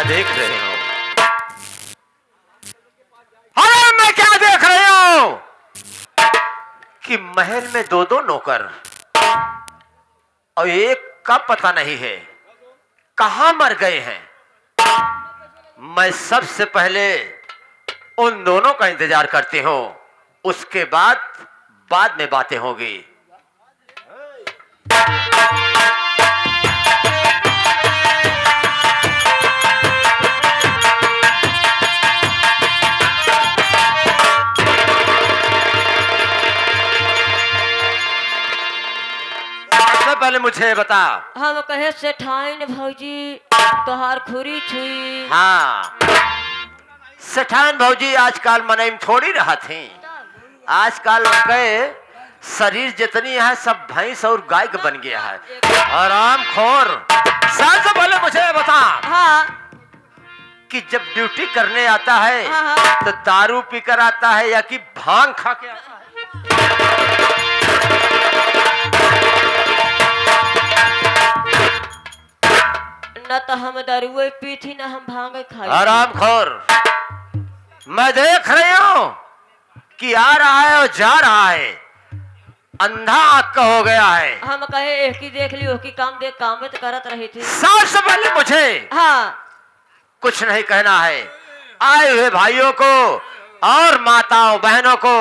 क्या देख रहे हो? अरे मैं क्या देख रही हूं कि महल में दो दो नौकर और एक का पता नहीं है कहां मर गए हैं। मैं सबसे पहले उन दोनों का इंतजार करती हूं, उसके बाद में बातें होगी। पहले मुझे बता। हम कहे सेठाइन भौजी तोहार खुरी छुई। हाँ, सेठाइन भौजी आजकल मनई में थोड़ी रहा थी। आजकल गए शरीर जितनी है सब भैंस और गाय का बन गया है। आराम खोर, सबसे पहले मुझे बता। हाँ कि जब ड्यूटी करने आता है हाँ। तो दारू पीकर आता है या कि भांग खा के आता है? न तो हम दारुए पी थी न हम भांग खाई। आराम खोर, मैं देख रही हूं कि आ रहा है और जा रहा है, अंधा आंख का हो गया है। हम कहे एक ही देख लियो कि काम देख काम में तो करत रही थी। सबसे पहले मुझे हाँ कुछ नहीं कहना है। आए हुए भाइयों को और माताओं बहनों को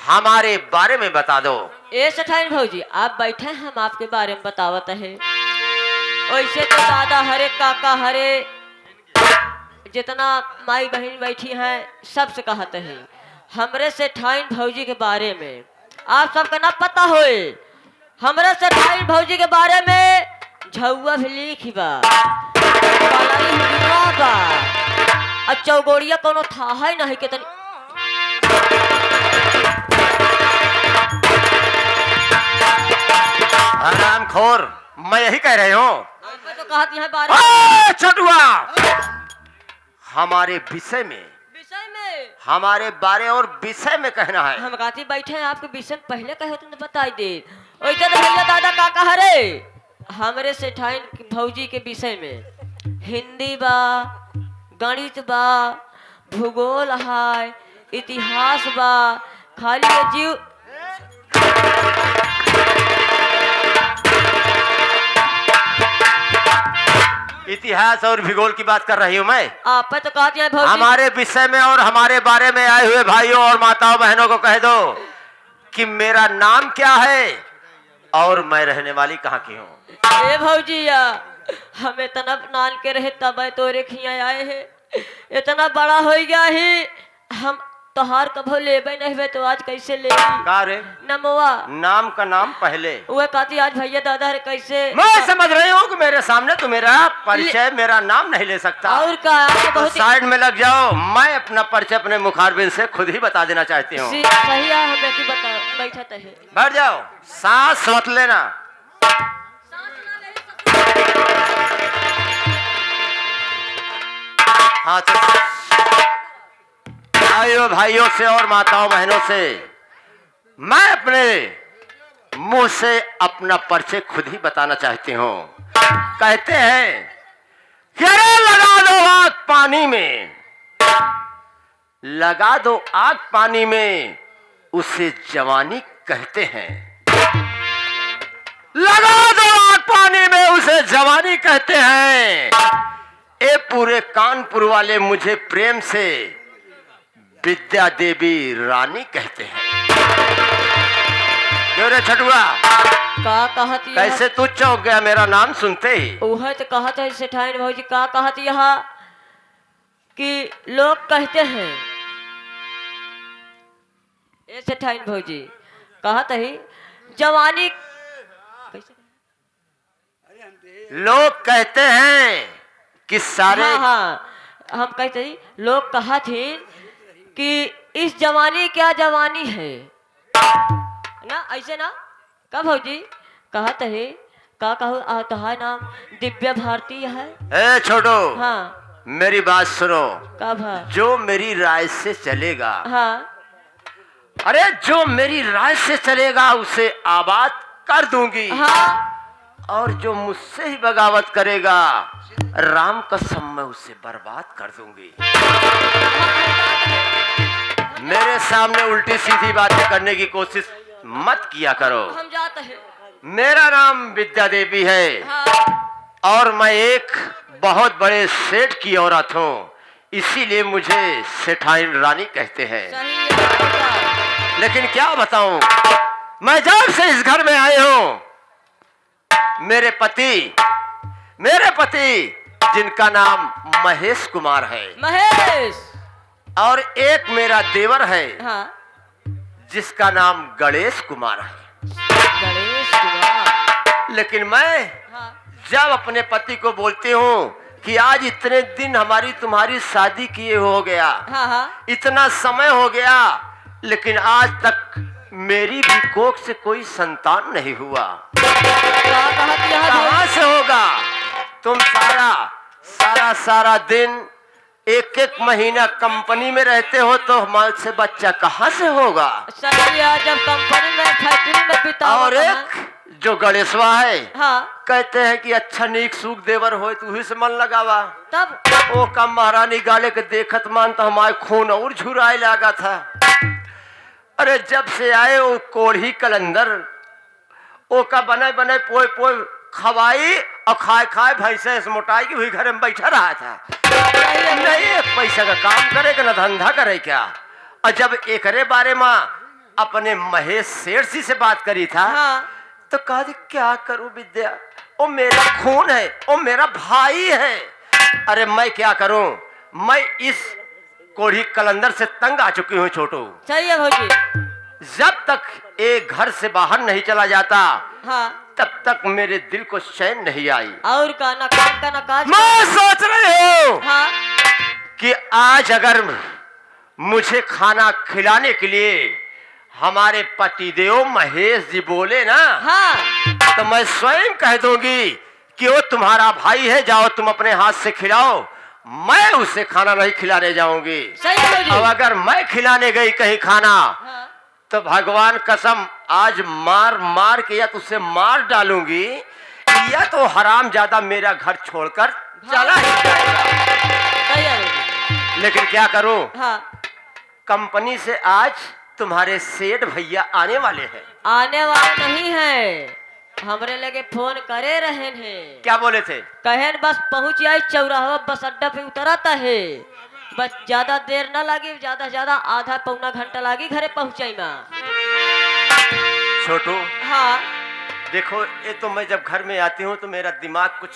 हमारे बारे में बता दो। ए सेठाइन भौजी आप बैठे, हम आपके बारे में बतावत है। वैसे तो दादा हरे काका हरे जितना माई बहन बैठी हैं सबसे कहते हैं। हमरे सेठाइन भौजी के बारे में आप सबका ना पता होए। हमरे सेठाइन भौजी के बारे में झौआ भी लिखी बा, पलाई हुआ बा, और चौगोड़िया कोनो था है नहीं कितनी। आराम खोर, मैं यही कह रही हूँ। तो कहती है बारे छोटुआ, हमारे विषय में हमारे बारे और विषय में कहना है। हम कहती बैठे हैं आपके विषय में पहले कहे तुमने बताई दे। वैसे तो भैया दादा काका हरे हमरे सेठाइन भौजी के विषय में हिंदी बा, गणित बा, भूगोल है, इतिहास बा, खाली जीव इतिहास और भूगोल की बात कर रही हूँ मैं। आप तो कहती है भौजी। हमारे विषय में और हमारे बारे में आए हुए भाइयों और माताओं बहनों को कह दो कि मेरा नाम क्या है और मैं रहने वाली कहाँ की हूँ। ए भौजिया हम इतना नान के रहे तब तोरे खिया आए हैं, इतना बड़ा हो गया है हम तोहार कभो लेबे नहीं हुए तो आज कैसे ले का रे? नमवा नाम का नाम पहले। वह कहती आज भैया दादा रे कैसे। मैं समझ रही हूँ कि मेरे सामने तो मेरा परिचय मेरा नाम नहीं ले सकता। और का तो साइड में लग जाओ, मैं अपना परिचय अपने मुखारबिन से खुद ही बता देना चाहती हूँ। सही है, हमें की बता बैठा है। बैठ जाओ, सांस मत लेना। हाँ भाइयों भाइयों से और माताओं बहनों से मैं अपने मुंह से अपना परिचय खुद ही बताना चाहती हूँ। कहते हैं कि अरे लगा दो आग पानी में, लगा दो आग पानी में, उसे जवानी कहते हैं। लगा दो आग पानी में, उसे जवानी कहते हैं। ए पूरे कानपुर वाले मुझे प्रेम से विद्या देवी रानी कहते हैं। क्यों रे छटुआ, का कहती कैसे तू चौंक गया मेरा नाम सुनते ही? वह तो कहते है सेठाइन भौजी का कहती यहाँ कि लोग कहते हैं। ए सेठाइन भौजी कहते ही जवानी लोग कहते हैं कि सारे हाँ हम कहते ही लोग कहा थे कि इस जवानी क्या जवानी है ना, ऐसे ना कब भौजी कहते है का कहो तुम्हारा नाम दिव्या भारती है। ए छोटो, हाँ मेरी बात सुनो। कब है? जो मेरी राय से चलेगा, हाँ अरे जो मेरी राय से चलेगा उसे आबाद कर दूंगी। हाँ और जो मुझसे ही बगावत करेगा राम कसम मैं उसे बर्बाद कर दूंगी। मेरे सामने उल्टी सीधी बातें करने की कोशिश मत किया करो। हम जाते हैं। मेरा नाम विद्या देवी है हाँ और मैं एक बहुत बड़े सेठ की औरत हूँ, इसीलिए मुझे सेठाइन रानी कहते हैं। सही है। लेकिन क्या बताऊं, मैं जब से इस घर में आए हूं, मेरे पति जिनका नाम महेश कुमार है महेश। और एक मेरा देवर है हाँ जिसका नाम गणेश कुमार है। गणेश कुमार। लेकिन मैं हाँ जब अपने पति को बोलती हूँ कि आज इतने दिन हमारी तुम्हारी शादी किए हो गया, हाँ हाँ इतना समय हो गया, लेकिन आज तक मेरी भी कोख से कोई संतान नहीं हुआ, कहाँ से होगा? तुम सारा दिन एक एक महीना कंपनी में रहते हो तो हमारे से बच्चा कहाँ से होगा? सही है, जब कंपनी में फैक्ट्री में बिताओ। और एक जो गणेशवा है, हाँ कहते हैं कि अच्छा नीक सूख देवर हो तू ही से मन लगावा। तब ओ कम महारानी गाले के देखत मान तो हमारे खून और झुराए लगा था। अरे जब से आए वो कोढ़ी कलंदर ओ का बने बने पोए पोए खवाई और खाए भैंसे से मोटाई की हुई घर में बैठा रहा था। नहीं एक पैसा का काम करे ना धंधा करे क्या? और जब एकरे बारे में अपने महेश सेठ जी से बात करी था, हाँ तो कहा क्या करूं विद्या, ओ मेरा खून है, ओ मेरा भाई है। अरे मैं क्या करूं, मैं इस कोढ़ी कलंदर से तंग आ चुकी हूँ छोटू। सही है भौजी। जब तक एक घर से बाहर नहीं चला जाता, हाँ तब तक मेरे दिल को चैन नहीं आई। और का न काम का न काज। मैं सोच रही हूँ हाँ कि आज अगर मुझे खाना खिलाने के लिए हमारे पतिदेव महेश जी बोले ना, हाँ तो मैं स्वयं कह दूंगी कि वो तुम्हारा भाई है, जाओ तुम अपने हाथ से खिलाओ, मैं उसे खाना नहीं खिलाने जाऊंगी। सही है भौजी। अब अगर मैं खिलाने गई कहीं खाना, हाँ तो भगवान कसम आज मार के या तो उसे मार डालूंगी या तो हराम ज्यादा मेरा घर छोड़कर चला ही जाएगा। सही है भौजी। लेकिन क्या करूं, हाँ कंपनी से आज तुम्हारे सेठ भैया आने वाले हैं। आने वाले नहीं है, हमरे लगे फोन करे रहे हैं। क्या बोले थे? कहन बस पहुंच आई चौराहा बस अड्डा पे उतरता है, बस ज्यादा देर ना लगी, ज्यादा आधा पौना घंटा लगी घरे पहुंचाई में। छोटू हाँ देखो, ये तो मैं जब घर में आती हूँ तो मेरा दिमाग कुछ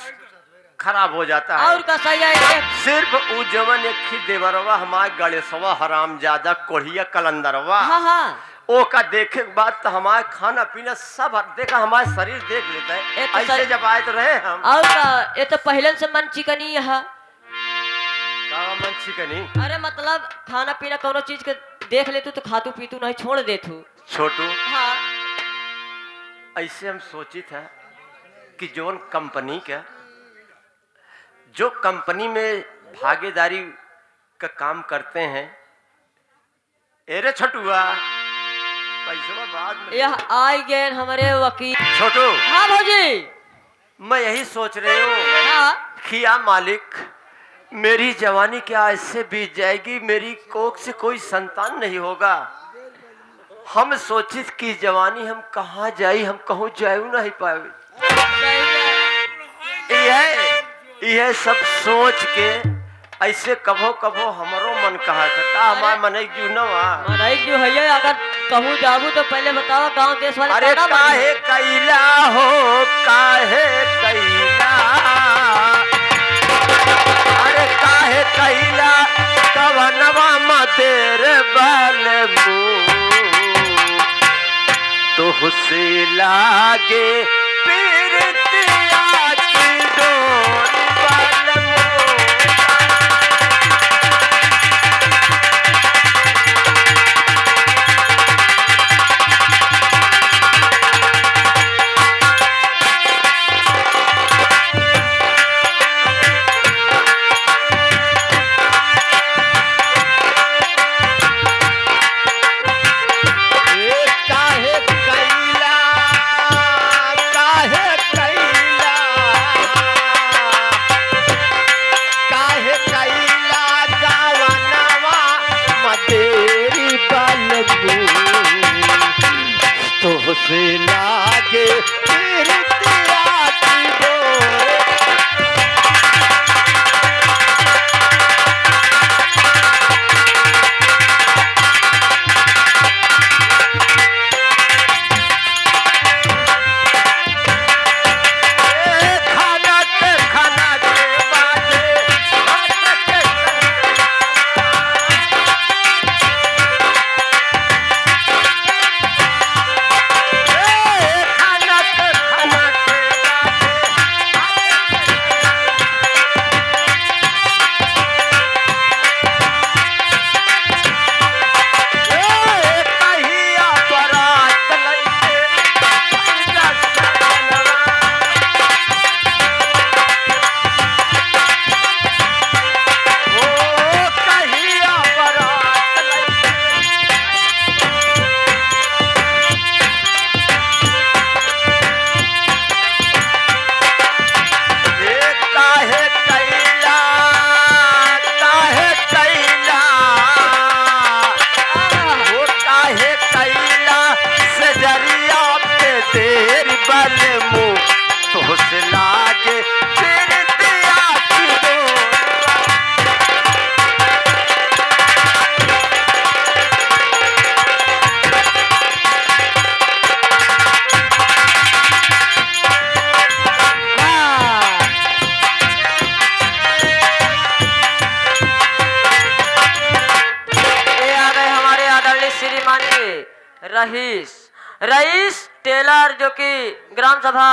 खराब हो जाता है। और का सही है। सिर्फ उ जवन एक ही देवरवा हमारे गणेशवा हराम ज्यादा कोढ़िया कलंदरवा, हाँ हाँ ओ का देखे के बाद तो हमारे खाना पीना सब देखा, हमारे शरीर देख लेता ये है। तो ऐसे जब आए तो रहे हम। और का ये तो पहले से मन चिकनी है। मन चिकनी? अरे मतलब खाना पीना कोनो चीज के देख ले तो खातू पीतू नहीं छोड़ दे तू। छोटू हाँ ऐसे हम सोची था कि जो कंपनी में भागीदारी का काम करते हैं, अरे छोटुआ पैसा बाद में यह आई गए हमारे वकील। छोटू हाँ भौजी। मैं यही सोच रही हूँ हाँ कि या मालिक मेरी जवानी क्या ऐसे बीत जाएगी, मेरी कोख से कोई संतान नहीं होगा। हम सोचित कि जवानी हम कहाँ जाई, हम कहूँ जायू नहीं पाए। यह सब सोच के ऐसे कभो कभो हमारो मन कहा था का हमारा मन एक जुनवा मनाई जो है, अगर कहूँ जाबू तो पहले बताओ गांव देश वाले। अरे काहे कैला हो, काहे कैला, अरे काहे कैला कवनवा मदेर बलबू, तुहसे लागे पीरतिया की डोर बलबू। काहे कैला, काहे कैला, तुझसे लागे प्रीतिया की डोर। रईस रईस टेलर जो कि ग्राम सभा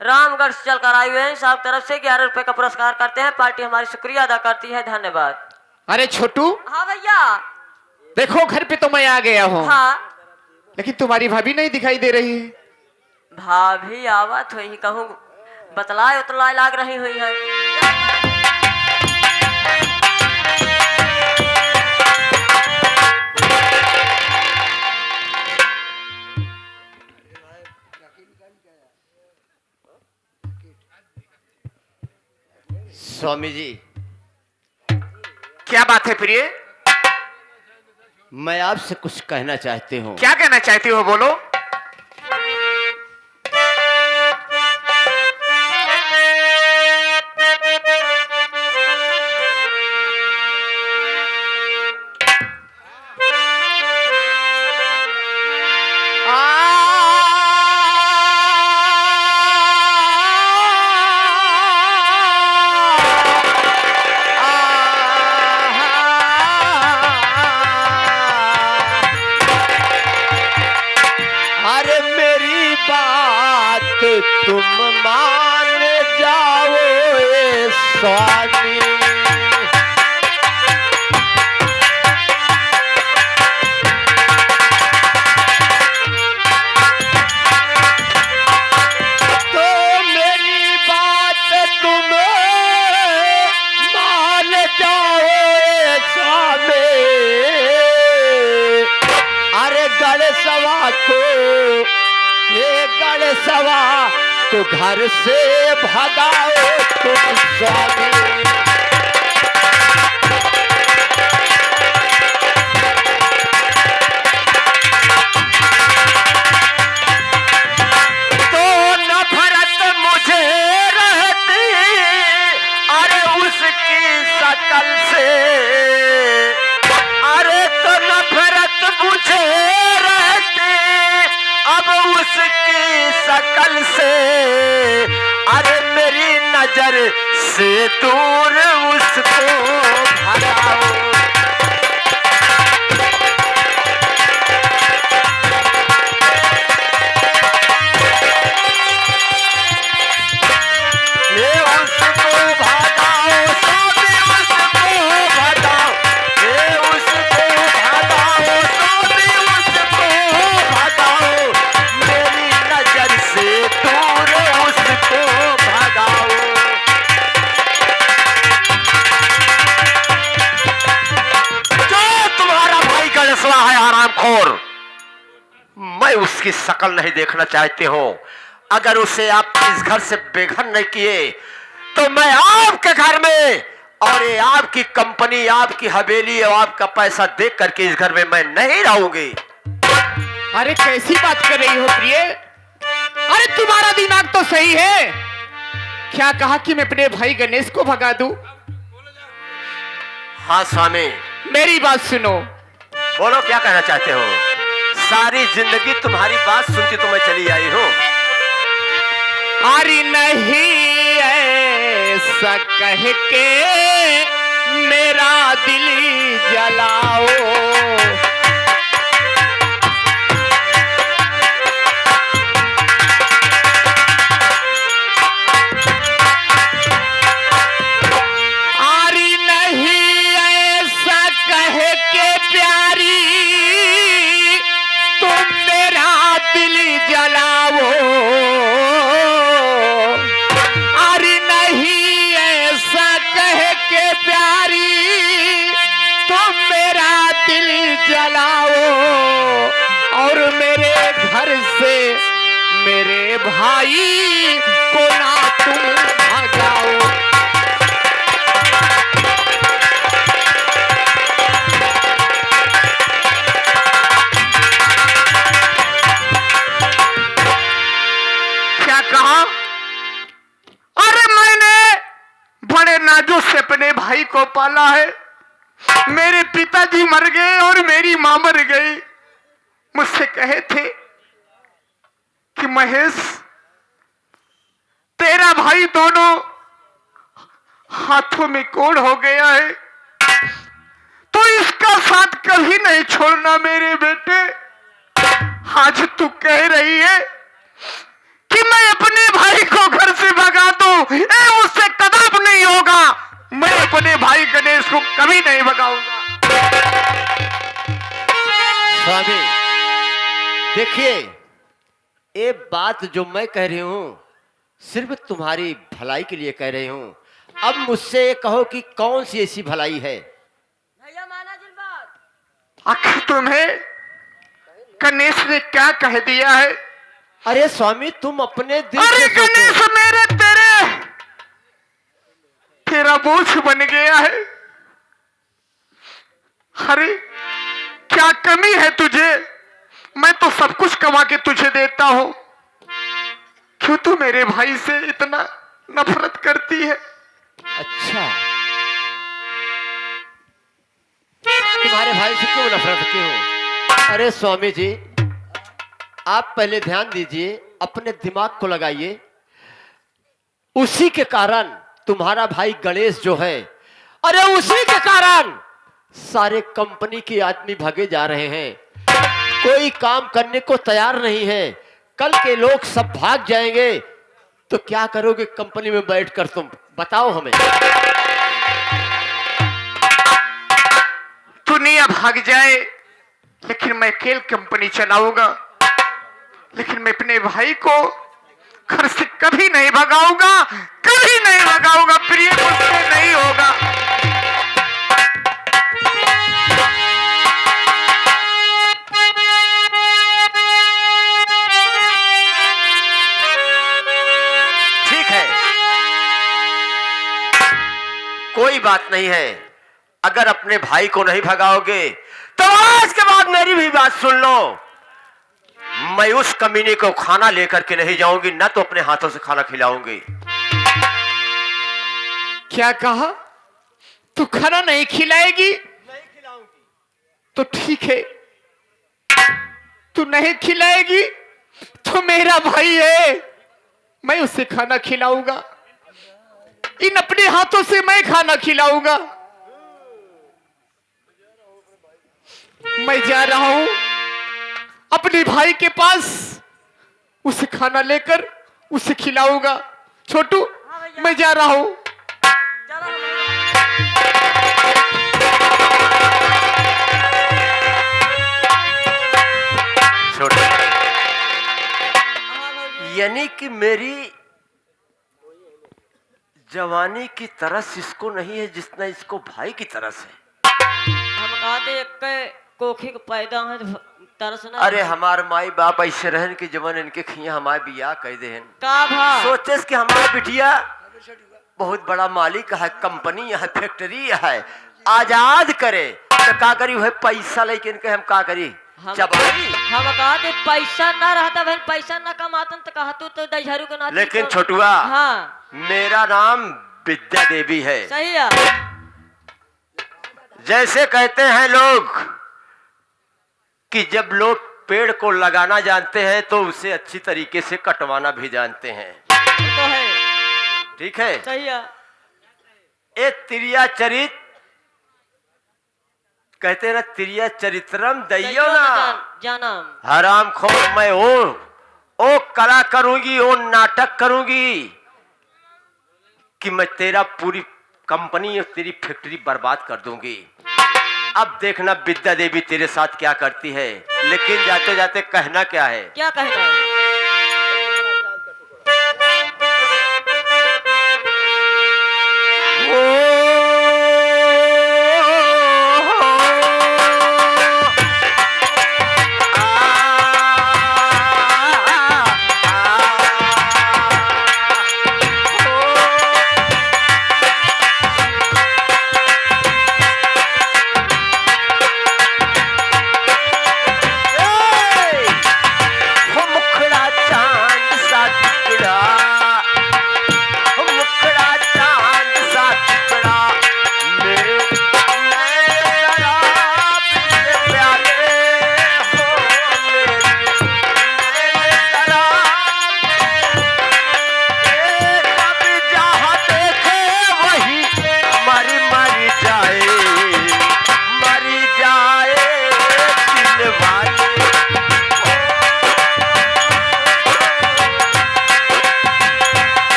रामगढ़ से चलकर आए हुए हैं, साहब तरफ से 11 रुपए का पुरस्कार करते हैं। पार्टी हमारी शुक्रिया अदा करती है, धन्यवाद। अरे छोटू, हाँ भैया। देखो घर पे तो मैं आ गया हूँ। हाँ, लेकिन तुम्हारी भाभी नहीं दिखाई दे रही है। भाभी आवत हुई कहूँ बतलाए उतलाए लाग रही हुई है। स्वामी जी, क्या बात है प्रिय? मैं आपसे कुछ कहना चाहती हूँ। क्या कहना चाहती हो, बोलो। तुम मान जाओ स्वामी, तो मेरी बात तुम मान जाओ स्वामी। अरे गढ़ सवा को, ये गढ़ सवा तो घर से भगाओ तुम स्वामी। तो नफरत मुझे रहती अरे उसकी शकल से, अरे तो नफरत मुझे रहती अब उसकी शकल से। अरे मेरी नजर से दूर उसको भगाओ। ये उसको भगाओ, स्वामी उसको भगाओ। ये उसको भगाओ, स्वामी उसको भगाओ। मेरी नजर से दूर उसको भगाओ। जो तुम्हारा भाई गणेशवा है हरामखोर, मैं उसकी शक्ल नहीं देखना चाहती हूँ। अगर उसे आप इस घर से बेघर नहीं किए तो मैं आपके घर में और ये आपकी कंपनी, आपकी हवेली और आपका पैसा देख करके इस घर में मैं नहीं रहूंगी। अरे कैसी बात कर रही हो प्रिय? अरे तुम्हारा दिमाग तो सही है। क्या कहा कि मैं अपने भाई गणेश को भगा दूं? हाँ स्वामी, मेरी बात सुनो। बोलो क्या कहना चाहते हो? सारी जिंदगी तुम्हारी बात सुनती तो मैं चली आई हूँ। अरे नहीं ऐसा कह के मेरा दिल जलाओ। अरे नहीं ऐसा कह के प्यारी तुम मेरा दिल जलाओ। अरे नहीं ऐसा कह के प्यारी तुम मेरा दिल जलाओ और मेरे घर से मेरे भाई को ना तुम भगाओ। क्या कहा? अरे मैंने बड़े नाजुक से अपने भाई को पाला है। मेरे पिताजी मर गए और मेरी मां मर गई। मुझसे कहे थे कि महेश तेरा भाई दोनों हाथों में कोड़ हो गया है, तो इसका साथ कभी नहीं छोड़ना मेरे बेटे। आज तू कह रही है कि मैं अपने भाई को घर से भगा दूं, ये मुझसे कदाप नहीं होगा। मैं अपने भाई गणेश को कभी नहीं भगाऊंगा। स्वामी देखिए, ये बात जो मैं कह रही हूँ सिर्फ तुम्हारी भलाई के लिए कह रही हूँ। अब मुझसे ये कहो कि कौन सी ऐसी भलाई है? भैया माना जिन बात। आखिर तुम्हें गणेश ने क्या कह दिया है? अरे स्वामी तुम अपने दिल अरे से गणेश सोचो। मेरे तेरा बोझ बन गया है। अरे क्या कमी है तुझे? मैं तो सब कुछ कमा के तुझे देता हूं। क्यों तू मेरे भाई से इतना नफरत करती है? अच्छा, तुम्हारे भाई से क्यों नफरत करती हो? अरे स्वामी जी, आप पहले ध्यान दीजिए, अपने दिमाग को लगाइए। उसी के कारण तुम्हारा भाई गणेश जो है, अरे उसी के कारण सारे कंपनी के आदमी भागे जा रहे हैं। कोई काम करने को तैयार नहीं है। कल के लोग सब भाग जाएंगे तो क्या करोगे कंपनी में बैठकर? तुम बताओ हमें। दुनिया भाग जाए लेकिन मैं अकेले कंपनी चलाऊंगा। लेकिन मैं अपने भाई को घर से कभी नहीं भगाऊंगा, कभी नहीं भगाऊंगा। प्रिय मुझसे नहीं होगा। ठीक है, कोई बात नहीं है। अगर अपने भाई को नहीं भगाओगे तो आज के बाद मेरी भी बात सुन लो। मैं उस कमीने को खाना लेकर के नहीं जाऊंगी, ना तो अपने हाथों से खाना खिलाऊंगी। क्या कहा? तू खाना नहीं खिलाएगी? नहीं खिलाऊंगी। तो ठीक है, तू नहीं खिलाएगी तो मेरा भाई है, मैं उसे खाना खिलाऊंगा। इन अपने हाथों से मैं खाना खिलाऊंगा। मैं जा रहा हूं अपने भाई के पास, उसे खाना लेकर उसे खिलाऊंगा। छोटू, मैं जा रहा हूं। छोटे, यानी कि मेरी जवानी की तरस इसको नहीं है जितना इसको भाई की तरस है। हम कहते एक कोखी को पैदा है तरसना। अरे हमार माई बाप ऐसे रहन कि जवन इनके खिया हमारे बिया कह दे का भा सोचे कि हमारा बिटिया बहुत बड़ा मालिक है, कंपनी है, फैक्ट्री है, आजाद करे तो का करी है? पैसा लेके इनके हम का करी? हम चबाई। हम कहा थे पैसा ना रहता बहन, पैसा ना कमातन तो कहा तो दशहरु के नाती लेकिन तो- छोटुआ, हाँ मेरा नाम विद्या देवी है। सही है। जैसे कहते हैं लोग कि जब लोग पेड़ को लगाना जानते हैं तो उसे अच्छी तरीके से कटवाना भी जानते हैं। वो तो है, ठीक है। सही है। ये तिरिया चरित कहते हैं ना, तिरिया चरित्रम दैयो ना जानम। हराम खोर। मैं ओ कला करूंगी, ओ नाटक करूंगी कि मैं तेरा पूरी कंपनी और तेरी फैक्ट्री बर्बाद कर दूंगी। अब देखना विद्या देवी तेरे साथ क्या करती है। लेकिन जाते जाते कहना क्या है? क्या कहना है?